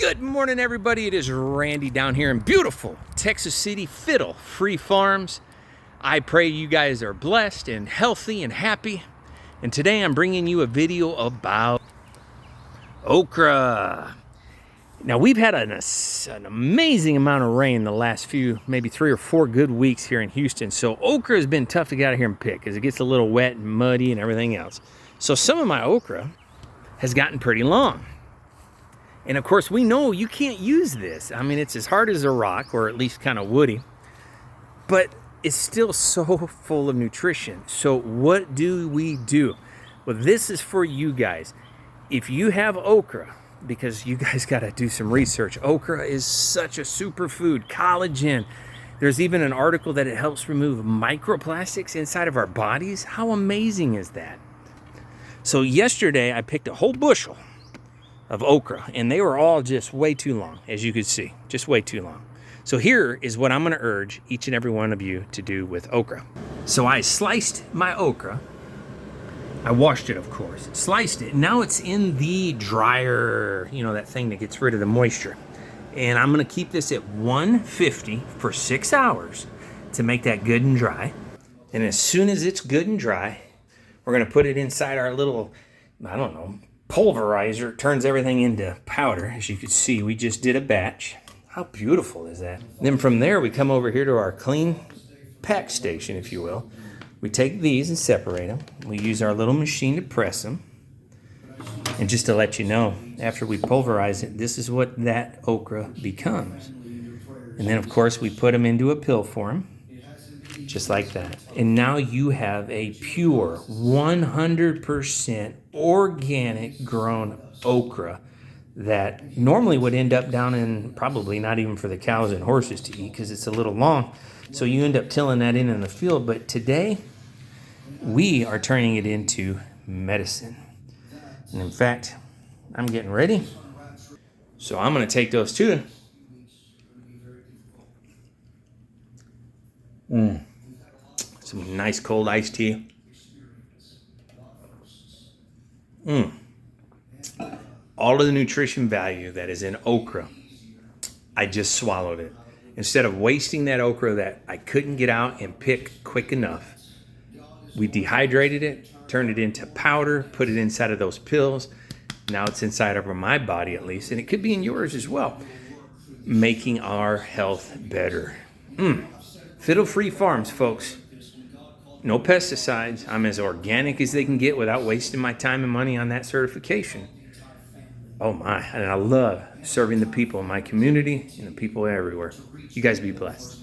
Good morning, everybody. It is Randy down here in beautiful Texas City, Fiddle Free Farms. I pray you guys are blessed and healthy and happy. And today I'm bringing you a video about okra. Now, we've had an amazing amount of rain the last few, maybe 3 or 4 good weeks here in Houston. So okra has been tough to get out here and pick because it gets a little wet and muddy and everything else. So some of my okra has gotten pretty long. And of course, we know you can't use this. I mean, it's as hard as a rock, or at least kind of woody, but it's still so full of nutrition. So what do we do? Well, this is for you guys. If you have okra, because you guys got to do some research. Okra is such a superfood, collagen. There's even an article that it helps remove microplastics inside of our bodies. How amazing is that? So yesterday I picked a whole bushel of okra, and they were all just way too long, as you could see, just way too long. So here is what I'm going to urge each and every one of you to do with okra. So I sliced my okra. I washed it, of course, sliced it. Now it's in the dryer, you know, that thing that gets rid of the moisture. And I'm going to keep this at 150 for 6 hours to make that good and dry. And as soon as it's good and dry, we're going to put it inside our little, I don't know, pulverizer. It turns everything into powder. As you can see, we just did a batch. How beautiful is that? Then from there, we come over here to our clean pack station, if you will. We take these and separate them. We use our little machine to press them. And just to let you know, after we pulverize it, this is what that okra becomes. And then, of course, we put them into a pill form, just like that. And now you have a pure 100% organic grown okra that normally would end up down in, probably not even for the cows and horses to eat because it's a little long. So you end up tilling that in the field. But today, we are turning it into medicine. And in fact, I'm getting ready. So I'm going to take those two. Some nice cold iced tea. All of the nutrition value that is in okra, I just swallowed it. Instead of wasting that okra that I couldn't get out and pick quick enough, we dehydrated it, turned it into powder, put it inside of those pills. Now it's inside of my body, at least, and it could be in yours as well, making our health better. Fiddle Free Farms, folks. No pesticides. I'm as organic as they can get without wasting my time and money on that certification. Oh my, and I love serving the people in my community and the people everywhere. You guys be blessed.